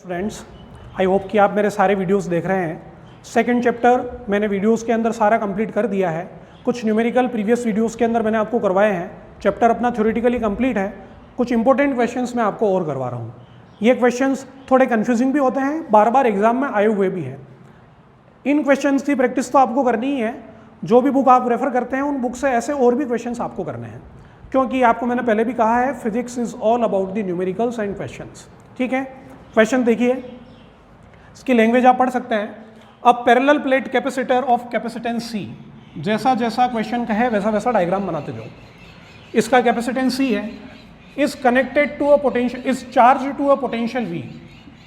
Friends, I hope कि आप मेरे सारे वीडियोस देख रहे हैं। सेकंड चैप्टर मैंने वीडियोस के अंदर सारा कंप्लीट कर दिया है। कुछ न्यूमेरिकल प्रीवियस वीडियोस के अंदर मैंने आपको करवाए हैं। चैप्टर अपना थ्योरेटिकली कंप्लीट है। कुछ इंपॉर्टेंट क्वेश्चंस मैं आपको और करवा रहा हूँ। ये क्वेश्चंस थोड़े कन्फ्यूजिंग भी होते हैं, बार बार एग्जाम में आए हुए भी हैं। इन क्वेश्चंस की प्रैक्टिस तो आपको करनी ही है। जो भी बुक आप रेफर करते हैं उन बुक से ऐसे और भी क्वेश्चंस आपको करने हैं, क्योंकि आपको मैंने पहले भी कहा है physics is all about the numericals and questions. ठीक है, क्वेश्चन देखिए, इसकी लैंग्वेज आप पढ़ सकते हैं। अब parallel plate capacitor of capacitance c, जैसा जैसा क्वेश्चन का है वैसा वैसा डायग्राम बनाते जाओ। इसका कैपेसिटेंस सी है, is connected to a potential, is charge to a potential v.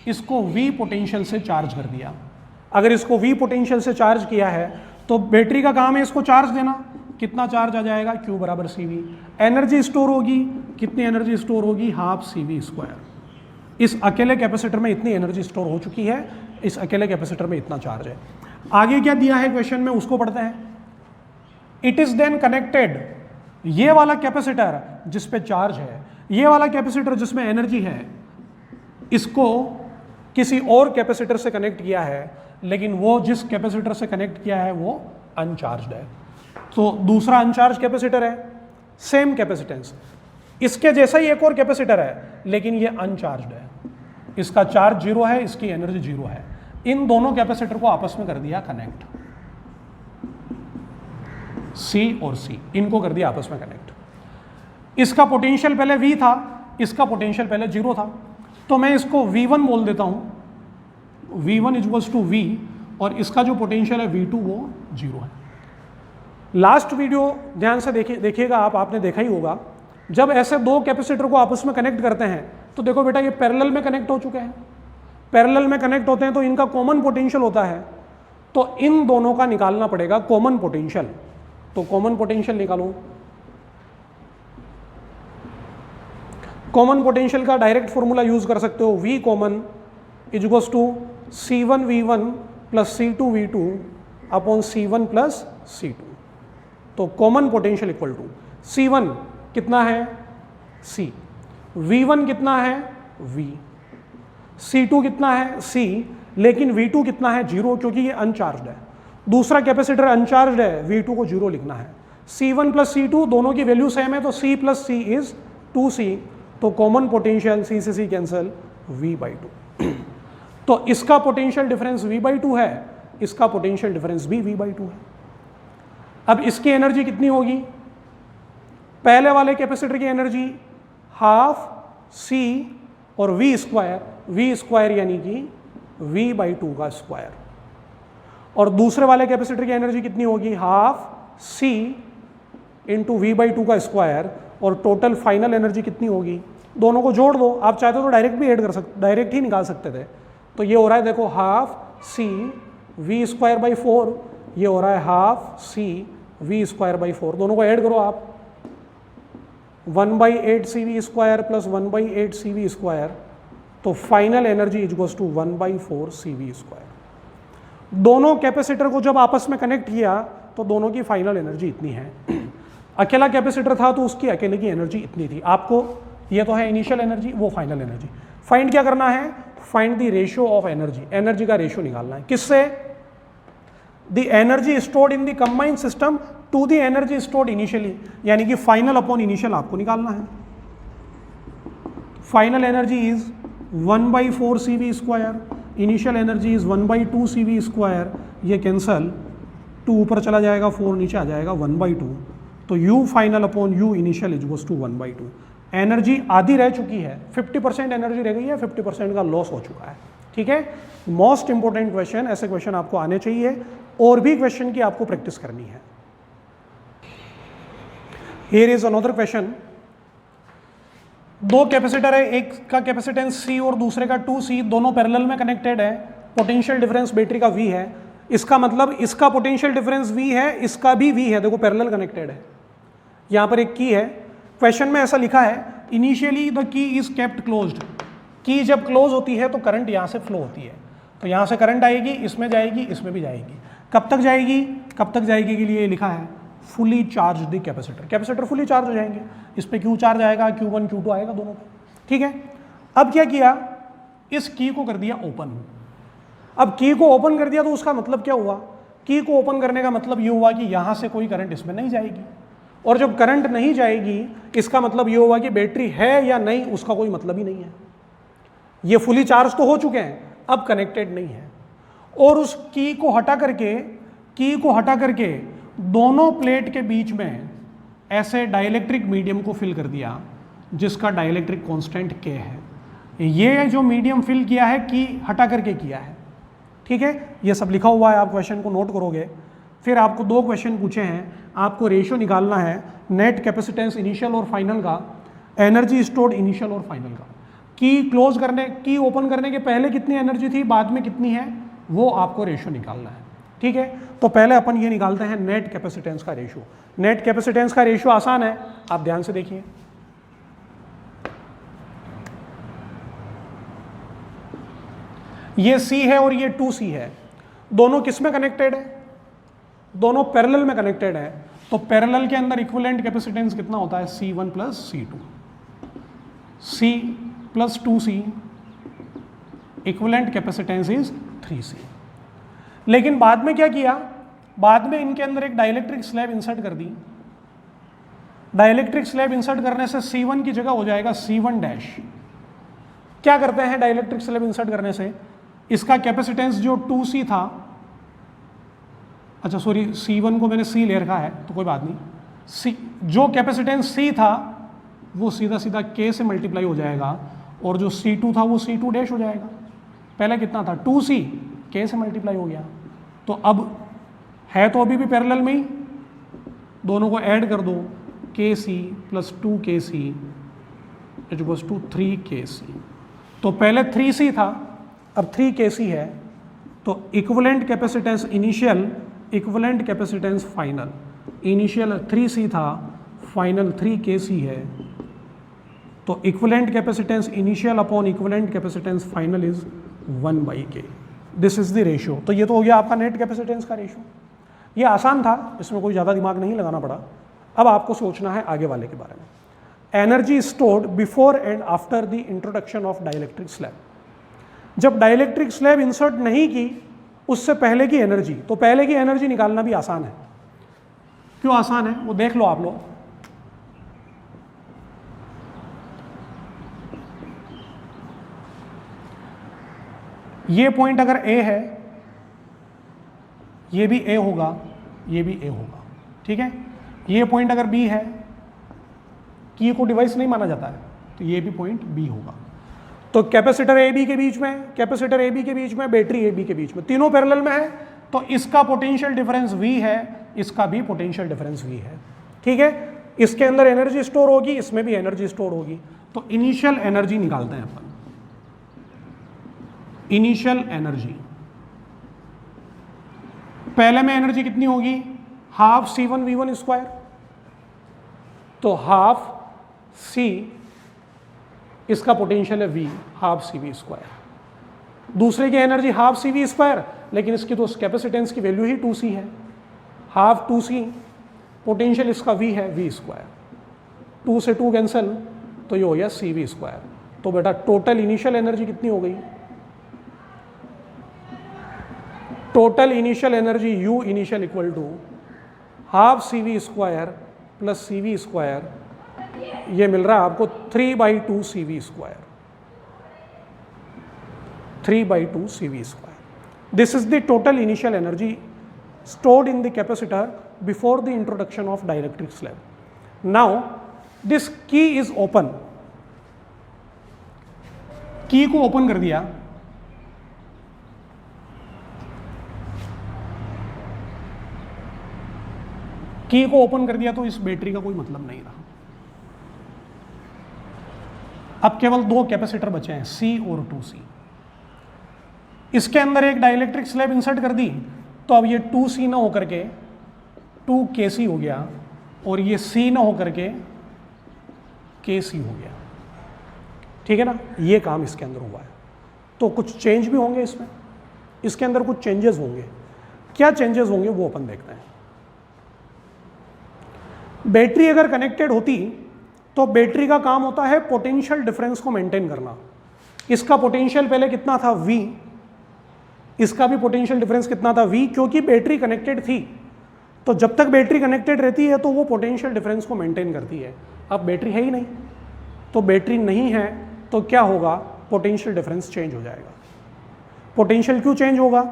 इसको वी पोटेंशियल से चार्ज कर दिया। अगर इसको वी पोटेंशियल से चार्ज किया है तो बैटरी का काम है इसको चार्ज देना। कितना चार्ज आ जाएगा? Q बराबर सी वी। एनर्जी स्टोर होगी, कितनी एनर्जी स्टोर होगी? Half C we square. इस अकेले कैपेसिटर में इतनी एनर्जी स्टोर हो चुकी है, इस अकेले कैपेसिटर में इतना चार्ज है। आगे क्या दिया है क्वेश्चन में, उसको पढ़ते हैं। इट इज देन कनेक्टेड, ये वाला कैपेसिटर जिस पे चार्ज है, ये वाला कैपेसिटर जिसमें एनर्जी है, इसको किसी और कैपेसिटर से कनेक्ट किया है, लेकिन वो जिस कैपेसिटर से कनेक्ट किया है वो अनचार्ज्ड है। तो दूसरा अनचार्ज कैपेसिटर है, सेम कैपेसिटेंस, इसके जैसा ही एक और कैपेसिटर है लेकिन ये अनचार्ज्ड है। इसका चार्ज जीरो है, इसकी एनर्जी जीरो है। इन दोनों कैपेसिटर को आपस में कर दिया कनेक्ट, सी और सी, इनको कर दिया आपस में कनेक्ट। इसका पोटेंशियल पहले V था, इसका पोटेंशियल पहले जीरो था, तो मैं इसको V1 बोल देता हूं। V1 इक्वल्स टू V, और इसका जो पोटेंशियल है V2 वो जीरो है। लास्ट वीडियो ध्यान से देखिएगा आप, आपने देखा ही होगा। जब ऐसे दो कैपेसिटर को आपस में कनेक्ट करते हैं तो देखो बेटा ये पैरेलल में कनेक्ट हो चुके हैं। पैरेलल में कनेक्ट होते हैं तो इनका कॉमन पोटेंशियल होता है, तो इन दोनों का निकालना पड़ेगा कॉमन पोटेंशियल। तो कॉमन पोटेंशियल निकालो। कॉमन पोटेंशियल का डायरेक्ट फॉर्मूला यूज कर सकते हो। V common equals to C1V1 plus C2V2 upon C1 plus C2। तो common potential equal to C1 कितना है? C, V1 कितना है? V, C2 कितना है? C, लेकिन V2 कितना है? जीरो, क्योंकि ये अनचार्ज्ड है। दूसरा कैपेसिटर अनचार्ज्ड है, V2 को जीरो लिखना है। C1 प्लस C2 दोनों की वैल्यू सेम है, तो C plus C is 2C। तो कॉमन पोटेंशियल C से C कैंसिल, V/2। तो इसका पोटेंशियल डिफरेंस V/2 है, इसका पोटेंशियल डिफरेंस भी V/2 है। अब इसकी एनर्जी कितनी होगी? पहले वाले कैपेसिटर की एनर्जी हाफ C और V स्क्वायर यानी कि V/2 का स्क्वायर। और दूसरे वाले कैपेसिटर की एनर्जी कितनी होगी? हाफ C इंटू V/2 का स्क्वायर। और टोटल फाइनल एनर्जी कितनी होगी? दोनों को जोड़ दो, आप चाहते हो तो डायरेक्ट भी ऐड कर सकते, डायरेक्ट ही निकाल सकते थे। तो ये हो रहा है देखो half C V square by 4, ये हो रहा है half C V square by 4। दोनों को ऐड करो आप, 1/8 CV square plus 1/8 CV square. तो final energy equals to 1/4 CV square. दोनों कैपेसिटर को जब आपस में कनेक्ट किया तो दोनों की फाइनल एनर्जी इतनी है। अकेला कैपेसिटर था तो उसकी अकेले की एनर्जी इतनी थी। आपको ये तो है इनिशियल एनर्जी, वो फाइनल एनर्जी। फाइंड क्या करना है? Find the ratio of energy, energy का रेशियो निकालना है। किससे? The energy stored in the combined system to the energy stored initially, यानी कि फाइनल अपॉन इनिशियल आपको निकालना है। Final energy is 1/4 CV square, initial energy is 1/2 CV square. ये कैंसल, 2 ऊपर चला जाएगा, 4 नीचे आ जाएगा, 1/2। तो U final upon U initial equals to 1/2। Energy आधी रह चुकी है, 50% एनर्जी रह गई है, 50% का लॉस हो चुका है। ठीक है, मोस्ट इंपॉर्टेंट क्वेश्चन, ऐसे क्वेश्चन आपको आने चाहिए। और भी क्वेश्चन की आपको प्रैक्टिस करनी है। Here is another question. दो कैपेसिटर है, एक का कैपेसिटेंस C और दूसरे का 2C, दोनों पैरेलल में कनेक्टेड है। पोटेंशियल डिफरेंस बैटरी का V है। इसका मतलब इसका पोटेंशियल डिफरेंस V है, इसका भी V है। देखो पैरेलल कनेक्टेड है। यहां पर एक की है, क्वेश्चन में ऐसा लिखा है initially the key is kept closed. की जब क्लोज होती है तो करंट यहां से फ्लो होती है, तो यहां से करंट आएगी, इसमें जाएगी, इसमें भी जाएगी। कब तक जाएगी? कब तक जाएगी के लिए लिखा है fully charge the capacitor. Capacitor fully charge हो जाएंगे, इस पे Q चार्ज आएगा, Q1 Q2 आएगा दोनों पे। ठीक है, अब क्या किया, इस की को कर दिया ओपन। अब की को ओपन कर दिया तो उसका मतलब क्या हुआ, की को ओपन करने का मतलब ये हुआ कि यहां से कोई करंट इसमें नहीं जाएगी, और जब करंट नहीं जाएगी इसका मतलब ये हुआ कि बैटरी है या नहीं उसका कोई मतलब ही नहीं है। ये फुली चार्ज तो हो चुके हैं, अब कनेक्टेड नहीं है। और उस की को हटा करके दोनों प्लेट के बीच में ऐसे डाइलेक्ट्रिक मीडियम को फिल कर दिया जिसका डाइलेक्ट्रिक कांस्टेंट K है। ये जो मीडियम फिल किया है की हटा करके किया है, ठीक है। ये सब लिखा हुआ है, आप क्वेश्चन को नोट करोगे। फिर आपको 2 क्वेश्चन पूछे हैं, आपको रेशियो निकालना है नेट कैपेसिटेंस इनिशियल और फाइनल का, एनर्जी स्टोर्ड इनिशियल और फाइनल का। की ओपन करने के पहले कितनी एनर्जी थी, बाद में कितनी है, वो आपको रेशियो निकालना है, ठीक है। तो पहले अपन ये निकालते हैं नेट कैपेसिटेंस का रेशियो। नेट कैपेसिटेंस का रेशियो आसान है, आप ध्यान से देखिए। ये C है और ये 2C है, दोनों किस में कनेक्टेड है, दोनों पैरेलल में कनेक्टेड है। तो पैरेलल के अंदर इक्विवेलेंट कैपेसिटेंस कितना होता है, C1 plus C2, C plus 2C, equivalent capacitance is 3C। लेकिन बाद में क्या किया, बाद में इनके अंदर एक डाइलेक्ट्रिक स्लैब इंसर्ट कर दी। डाइलेक्ट्रिक स्लैब इंसर्ट करने से C1 की जगह हो जाएगा C1 डैश। क्या करते हैं डाइलेक्ट्रिक स्लैब इंसर्ट करने से, इसका कैपेसिटेंस जो 2C था, अच्छा सॉरी C1 को मैंने C ले रखा है तो कोई बात नहीं, जो कैपेसिटेंस C था वो सीधा सीधा K से मल्टीप्लाई हो जाएगा, और जो C2 था वो C2 डैश हो जाएगा। पहले कितना था 2C, K से मल्टीप्लाई हो गया। तो अब है तो अभी भी पैरेलल में ही, दोनों को ऐड कर दो, KC plus 2KC equals to 3KC। तो पहले 3C था, अब 3KC है। तो equivalent capacitance initial, equivalent capacitance final, initial 3C था, फाइनल 3KC है। तो equivalent capacitance initial upon equivalent capacitance final is 1/K। This is the ratio. तो ये तो हो गया आपका नेट कैपेसिटेंस का रेशियो। ये आसान था, इसमें कोई ज़्यादा दिमाग नहीं लगाना पड़ा। अब आपको सोचना है आगे वाले के बारे में, energy stored before and after the introduction of dielectric slab. जब डाइलेक्ट्रिक स्लैब इंसर्ट नहीं की उससे पहले की एनर्जी, तो पहले की एनर्जी निकालना भी आसान है। क्यों आसान है वो देख लो आप लोग। ये पॉइंट अगर A है, ये भी A होगा, ये भी A होगा, ठीक है। ये पॉइंट अगर B है, की को डिवाइस नहीं माना जाता है, तो ये भी पॉइंट B होगा। तो कैपेसिटर AB के बीच में, कैपेसिटर AB के बीच में, बैटरी AB के बीच में, तीनों पैरेलल में है, तो इसका पोटेंशियल डिफरेंस V है, इसका भी पोटेंशियल डिफरेंस V है, ठीक है। इसके अंदर एनर्जी स्टोर होगी, इसमें भी एनर्जी स्टोर होगी। तो इनिशियल एनर्जी निकालते हैं अपन। इनिशियल एनर्जी, पहले में एनर्जी कितनी होगी, हाफ C1V1 स्क्वायर, तो हाफ C, इसका पोटेंशियल है V, हाफ CV स्क्वायर। दूसरे की एनर्जी हाफ CV स्क्वायर, लेकिन इसकी तो कैपेसिटेंस की वैल्यू ही 2C है, हाफ 2C, पोटेंशियल इसका V है, V स्क्वायर, 2 से 2 कैंसिल, तो ये हो गया CV स्क्वायर। तो बेटा टोटल इनिशियल एनर्जी कितनी हो गई, total initial energy U initial equal to half CV square plus CV square, ये मिल रहा है आपको 3/2 CV square, 3/2 CV square. This is the total initial energy stored in the capacitor before the introduction of dielectric slab. Now this key is open, की को open कर दिया, की को ओपन कर दिया तो इस बैटरी का कोई मतलब नहीं रहा। अब केवल 2 कैपेसिटर बचे हैं, C और 2C। इसके अंदर एक डाइलेक्ट्रिक स्लैब इंसर्ट कर दी, तो अब ये 2C ना होकर के 2KC हो गया, और ये C ना होकर के KC हो गया, ठीक है ना। ये काम इसके अंदर हुआ है। तो कुछ चेंज भी होंगे इसमें, इसके अंदर कुछ चेंजेस होंगे। क्या चेंजेस होंगे वो अपन देखते हैं। बैटरी अगर कनेक्टेड होती तो बैटरी का काम होता है पोटेंशियल डिफरेंस को मेंटेन करना। इसका पोटेंशियल पहले कितना था V, इसका भी पोटेंशियल डिफरेंस कितना था V, क्योंकि बैटरी कनेक्टेड थी। तो जब तक बैटरी कनेक्टेड रहती है तो वो पोटेंशियल डिफरेंस को मेंटेन करती है। अब बैटरी है ही नहीं, तो बैटरी नहीं है तो क्या होगा, पोटेंशियल डिफरेंस चेंज हो जाएगा। पोटेंशियल क्यों चेंज होगा,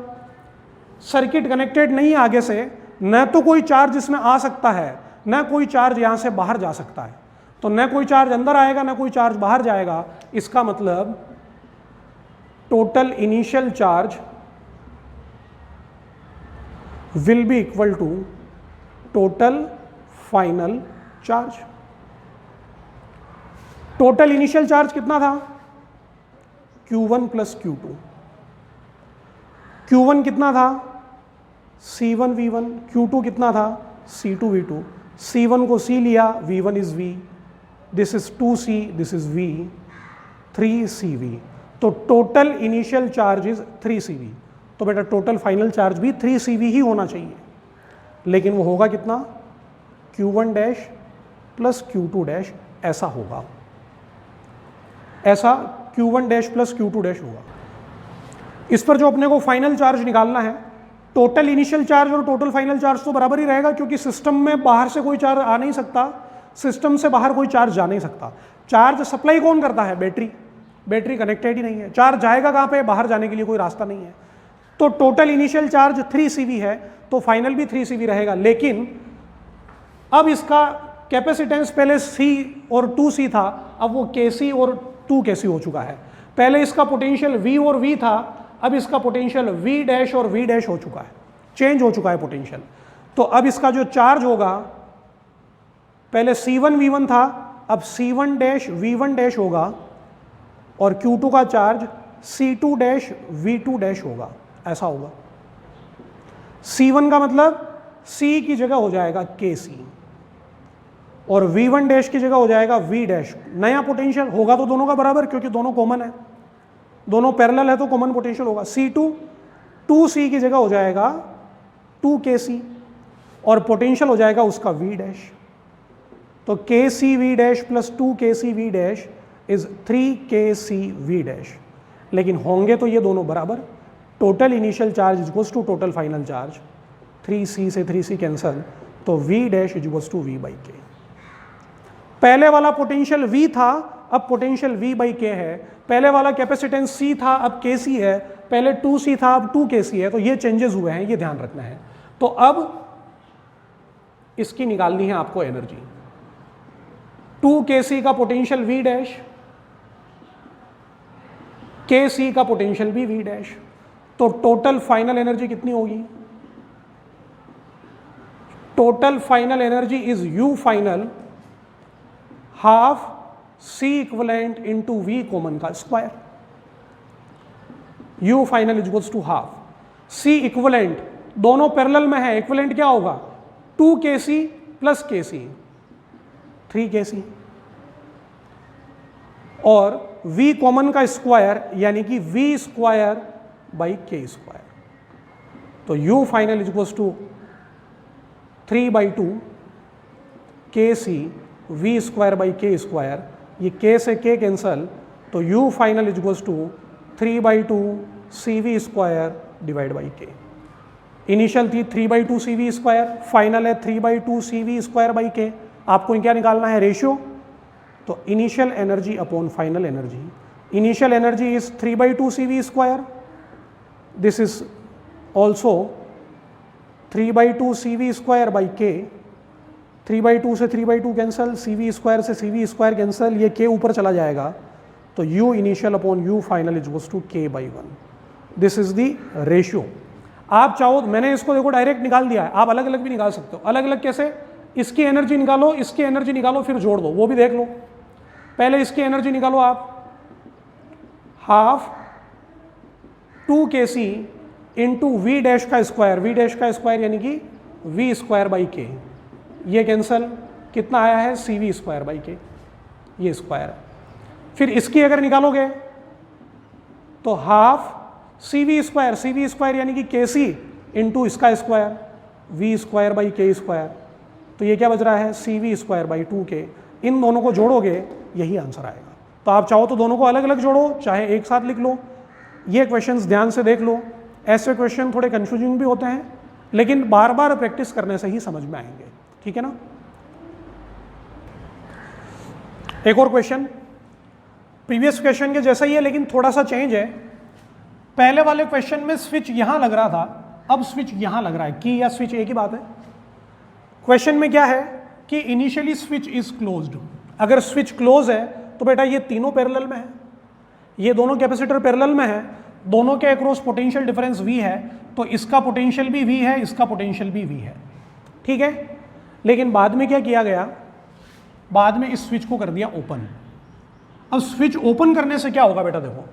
सर्किट कनेक्टेड नहीं है आगे से, न तो कोई चार्ज इसमें आ सकता है, न कोई चार्ज यहां से बाहर जा सकता है। तो न कोई चार्ज अंदर आएगा न कोई चार्ज बाहर जाएगा। इसका मतलब total initial charge will be equal to total final charge. Total initial charge कितना था, Q1 प्लस Q2। Q1 कितना था, C1 V1, Q2 कितना था, C2 V2। C1 को C लिया, V1 is V, this is 2C, this is V, 3CV। तो total initial charge is 3CV। तो बेटा टोटल फाइनल चार्ज भी 3CV ही होना चाहिए, लेकिन वो होगा कितना, Q1 dash plus Q2 dash, ऐसा होगा, ऐसा Q1 dash plus Q2 dash होगा। इस पर जो अपने को फाइनल चार्ज निकालना है, टोटल इनिशियल चार्ज और टोटल फाइनल चार्ज तो बराबर ही रहेगा, क्योंकि सिस्टम में बाहर से कोई चार्ज आ नहीं सकता, सिस्टम से बाहर कोई चार्ज जा नहीं सकता। चार्ज सप्लाई कौन करता है, बैटरी, बैटरी कनेक्टेड ही नहीं है। चार्ज जाएगा कहाँ पे, बाहर जाने के लिए कोई रास्ता नहीं है। तो टोटल इनिशियल चार्ज 3CV है, तो फाइनल भी 3CV रहेगा। लेकिन अब इसका कैपेसिटेंस पहले C और 2C था, अब वो KC और 2KC हो चुका है। पहले इसका पोटेंशियल V और V था, अब इसका पोटेंशियल V डैश और V डैश हो चुका है, चेंज हो चुका है पोटेंशियल। तो अब इसका जो चार्ज होगा, पहले C1 V1 था, अब C1 डैश V1 डैश होगा, और Q2 का charge C2 dash V2 dash होगा, ऐसा होगा। C1 का मतलब C की जगह हो जाएगा KC, और V1 डैश की जगह हो जाएगा V डैश। नया पोटेंशियल होगा तो दोनों का बराबर, क्योंकि दोनों कॉमन है, दोनों पैरेलल है, तो कॉमन पोटेंशियल होगा। C2 2C की जगह हो जाएगा 2KC, और पोटेंशियल हो जाएगा उसका V डैश। तो KCV dash plus 2KCV dash is 3KCV dash. लेकिन होंगे तो ये दोनों बराबर। Total initial charge is equals to total final charge, 3C से 3C कैंसल, तो V dash is equals to V by K। पहले वाला पोटेंशियल V था, अब पोटेंशियल V बाई K है। पहले वाला कैपेसिटेंस C था, अब KC है। पहले 2C था, अब 2KC है। तो ये चेंजेस हुए हैं, ये ध्यान रखना है। तो अब इसकी निकालनी है आपको एनर्जी। 2KC का पोटेंशियल V डैश, KC का पोटेंशियल भी V डैश, तो टोटल फाइनल एनर्जी कितनी होगी? Total final energy is U final half C equivalent into V common का square. U final is equals to half C equivalent, दोनों parallel में है, equivalent क्या होगा? 2KC प्लस KC, 3KC, और V कॉमन का स्क्वायर यानी कि V square by K square. तो U final is equals to 3/2 KC V square by K square, ये K से K कैंसल, तो U final is equals to 3/2 CV square divide by K। Initial थी 3/2 CV square, final है 3/2 CV square by K। आपको क्या निकालना है? Ratio. तो initial energy upon final energy, initial energy is 3/2 CV square, this is also 3/2 CV square by K। 3/2 से 3/2 cancel, CV square से CV square cancel, ये K ऊपर चला जाएगा, तो U initial upon U final is equals to K/1। This is the ratio. आप चाहो, मैंने इसको देखो डायरेक्ट निकाल दिया है, आप अलग अलग भी निकाल सकते हो। अलग अलग कैसे? इसकी एनर्जी निकालो, इसकी एनर्जी निकालो, फिर जोड़ दो, वो भी देख लो। पहले इसकी एनर्जी निकालो आप, half 2KC into V dash का स्क्वायर, V डैश का स्क्वायर यानी कि V स्क्वायर बाई K, ये कैंसल, कितना आया है? CV स्क्वायर बाई K, ये स्क्वायर है। फिर इसकी अगर निकालोगे तो हाफ CV स्क्वायर यानी कि KC इंटू इसका square, V square by K square, तो ये क्या बच रहा है? CV square by 2K। इन दोनों को जोड़ोगे, यही आंसर आएगा। तो आप चाहो तो दोनों को अलग अलग जोड़ो, चाहे एक साथ लिख लो। ये क्वेश्चंस ध्यान से देख लो, ऐसे क्वेश्चन थोड़े कंफ्यूजिंग भी होते हैं, लेकिन बार बार प्रैक्टिस करने से ही समझ में आएंगे, ठीक है ना। एक और क्वेश्चन प्रीवियस क्वेश्चन के जैसा ही है, लेकिन थोड़ा सा चेंज है। पहले वाले क्वेश्चन में स्विच यहां लग रहा था, अब स्विच यहां लग रहा है। की या स्विच एक ही बात है। क्वेश्चन में क्या है कि इनिशियली स्विच इज क्लोज्ड। अगर स्विच क्लोज है तो बेटा ये तीनों पैरेलल में है, ये दोनों कैपेसिटर पैरेलल में है, दोनों के अक्रॉस पोटेंशियल डिफरेंस V है, तो इसका पोटेंशियल भी V है, इसका पोटेंशियल भी V है, ठीक है। लेकिन बाद में क्या किया गया, बाद में इस स्विच को कर दिया ओपन। अब स्विच ओपन करने से क्या होगा बेटा, देखो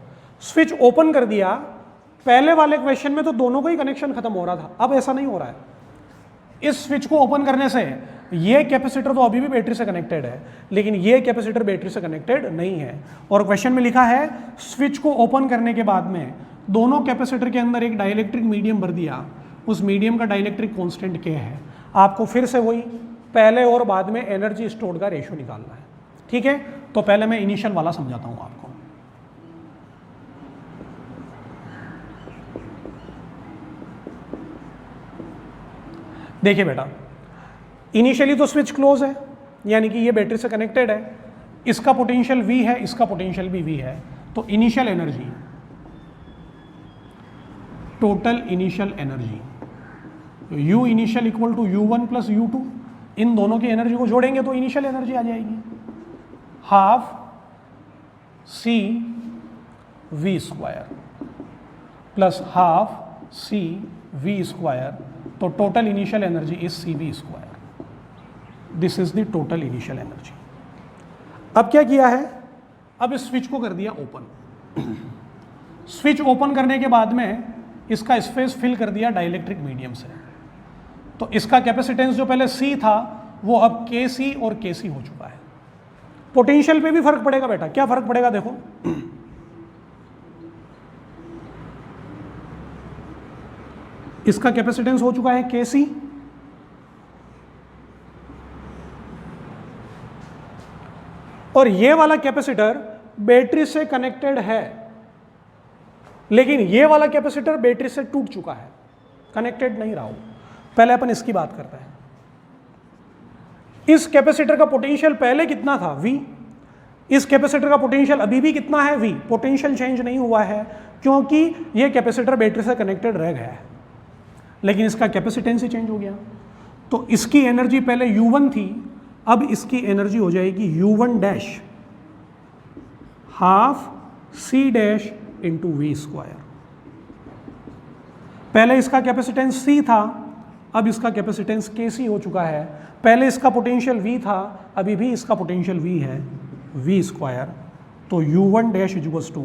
स्विच ओपन कर दिया, पहले वाले क्वेश्चन में तो दोनों का ही कनेक्शन खत्म हो रहा था, अब ऐसा नहीं हो रहा है। इस स्विच को ओपन करने से ये कैपेसिटर तो अभी भी बैटरी से कनेक्टेड है, लेकिन ये कैपेसिटर बैटरी से कनेक्टेड नहीं है। और क्वेश्चन में लिखा है स्विच को ओपन करने के बाद में दोनों कैपेसिटर के अंदर एक डाइलेक्ट्रिक मीडियम भर दिया, उस मीडियम का डाइलेक्ट्रिक कांस्टेंट क्या है। आपको फिर से वही पहले और बाद में एनर्जी स्टोर्ड का रेशियो निकालना है, ठीक है। तो पहले मैं इनिशियल वाला समझाता हूं आपको। देखिए बेटा, इनिशियली तो स्विच क्लोज है, यानी कि ये बैटरी से कनेक्टेड है, इसका पोटेंशियल V है, इसका पोटेंशियल भी V है। तो initial energy, total initial energy, U initial equal to U1 plus U2, इन दोनों की एनर्जी को जोड़ेंगे तो इनिशियल एनर्जी आ जाएगी, half C V square plus half C V square, तो total initial energy is CV square. This is the total initial energy. अब क्या किया है, अब इस स्विच को कर दिया ओपन। स्विच ओपन करने के बाद में इसका स्पेस फिल कर दिया डाइलेक्ट्रिक मीडियम से, तो इसका कैपेसिटेंस जो पहले C था वो अब KC और KC हो चुका है। पोटेंशियल पे भी फर्क पड़ेगा बेटा, क्या फर्क पड़ेगा देखो, इसका कैपेसिटेंस हो चुका है KC, और ये वाला कैपेसिटर बैटरी से कनेक्टेड है, लेकिन ये वाला कैपेसिटर बैटरी से टूट चुका है, कनेक्टेड नहीं रहा हो। पहले अपन इसकी बात करते हैं। इस कैपेसिटर का पोटेंशियल पहले कितना था, V। इस कैपेसिटर का पोटेंशियल अभी भी कितना है, V। पोटेंशियल चेंज नहीं हुआ है क्योंकि ये कैपेसिटर बैटरी से कनेक्टेड रह गया है, लेकिन इसका कैपेसिटेंस ही चेंज हो गया। तो इसकी एनर्जी पहले U1 थी, अब इसकी एनर्जी हो जाएगी U1 dash half C dash into V square. पहले इसका कैपेसिटेंस C था, अब इसका कैपेसिटेंस KC हो चुका है। पहले इसका पोटेंशियल V था, अभी भी इसका पोटेंशियल V है, V स्क्वायर। तो U1 dash equals to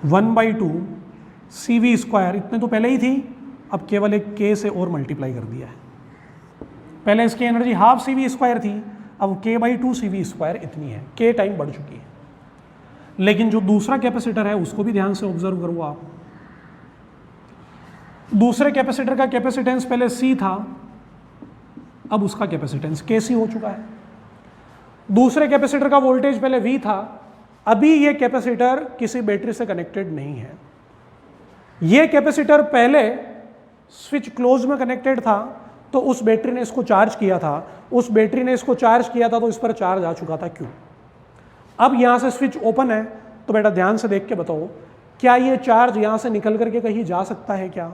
1/2 CV square, इतने तो पहले ही थी, अब केवल एक K से और मल्टीप्लाई कर दिया है। पहले इसकी एनर्जी हाफ CV स्क्वायर थी, अब K/2 CV स्क्वायर इतनी है, K टाइम बढ़ चुकी है। लेकिन जो दूसरा कैपेसिटर है उसको भी ध्यान से ऑब्जर्व करो आप। दूसरे कैपेसिटर का कैपेसिटेंस पहले C था, अब उसका कैपेसिटेंस KC हो चुका है। दूसरे कैपेसिटर का वोल्टेज पहले V था, अभी ये कैपेसिटर किसी बैटरी से कनेक्टेड नहीं है। ये कैपेसिटर पहले स्विच क्लोज में कनेक्टेड था, तो उस बैटरी ने इसको चार्ज किया था, उस बैटरी ने इसको चार्ज किया था, तो इस पर चार्ज आ चुका था Q। अब यहाँ से स्विच ओपन है, तो बेटा ध्यान से देख के बताओ, क्या ये चार्ज यहाँ से निकल करके कहीं जा सकता है क्या?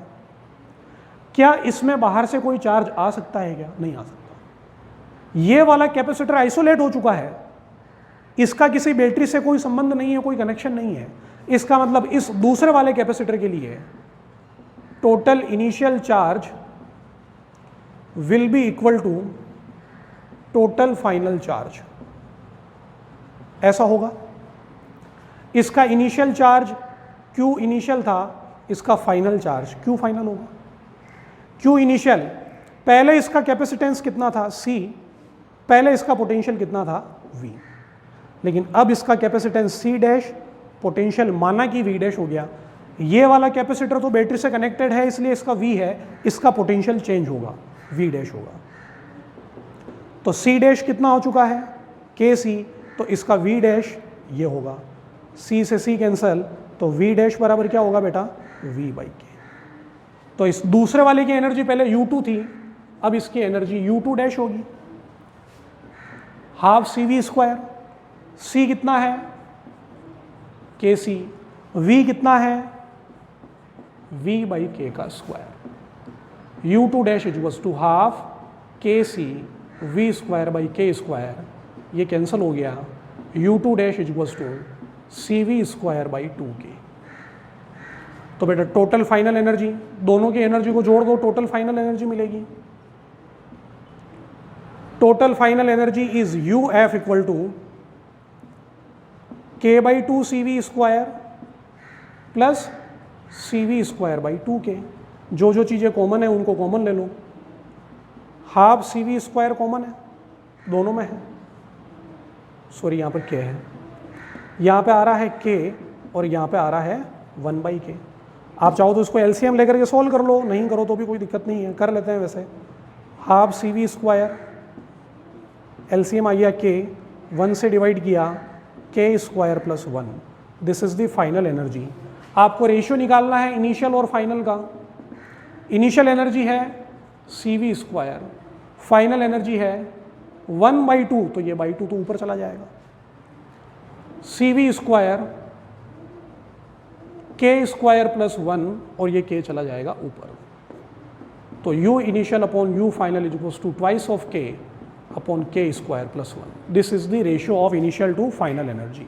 क्या इसमें बाहर से कोई चार्ज आ सकता है क्या? नहीं आ सकता। ये वाला कैपेसिटर आइसोलेट हो चुका है, इसका किसी बैटरी से कोई संबंध नहीं है, कोई कनेक्शन नहीं है। इसका मतलब इस दूसरे वाले कैपेसिटर के लिए total initial charge will be equal to total final charge, ऐसा होगा। इसका इनिशियल चार्ज Q इनिशियल था, इसका फाइनल चार्ज Q फाइनल होगा। Q इनिशियल, पहले इसका कैपेसिटेंस कितना था C, पहले इसका पोटेंशियल कितना था V, लेकिन अब इसका कैपेसिटेंस C डैश, पोटेंशियल माना कि V डैश हो गया। ये वाला कैपेसिटर तो बैटरी से कनेक्टेड है, इसलिए इसका V है, इसका पोटेंशियल चेंज होगा, V डैश होगा। तो C डैश कितना हो चुका है KC, तो इसका वी डैश ये होगा, सी से सी कैंसल, तो वी डैश बराबर क्या होगा बेटा, वी बाई के। तो इस दूसरे वाले की एनर्जी पहले U2 थी, अब इसकी एनर्जी U2 डैश होगी, हाफ सी वी स्क्वायर। सी कितना है, के सी। वी कितना है, वी बाई के का square. U2 dash equals to half K C we square by K square, ये कैंसिल हो गया। U2 dash equals to C we square by 2k। तो बेटा टोटल फाइनल एनर्जी, दोनों की एनर्जी को जोड़ दो, टोटल फाइनल एनर्जी मिलेगी। Total final energy is UF equal to k by 2 C we square plus C we square by 2k। जो जो चीज़ें कॉमन है उनको कॉमन ले लो। Half C we square common है, दोनों में है, सॉरी यहाँ पर k है, यहाँ पे आ रहा है k और यहाँ पे आ रहा है 1 बाई के। आप चाहो तो इसको LCM लेकर के सोल्व कर लो, नहीं करो तो भी कोई दिक्कत नहीं है, कर लेते हैं वैसे। Half C we square, LCM आ गया k, 1 से डिवाइड किया, k square plus 1। This is the final energy. आपको रेशियो निकालना है इनिशियल और फाइनल का। इनिशियल एनर्जी है C we square, final energy है 1 बाई 2, तो ये बाई 2 तो ऊपर चला जाएगा, C we square K square plus 1 और ये k चला जाएगा ऊपर। तो u initial upon u final is equals to twice of k अपॉन k square plus 1। This is the ratio of initial to final energy.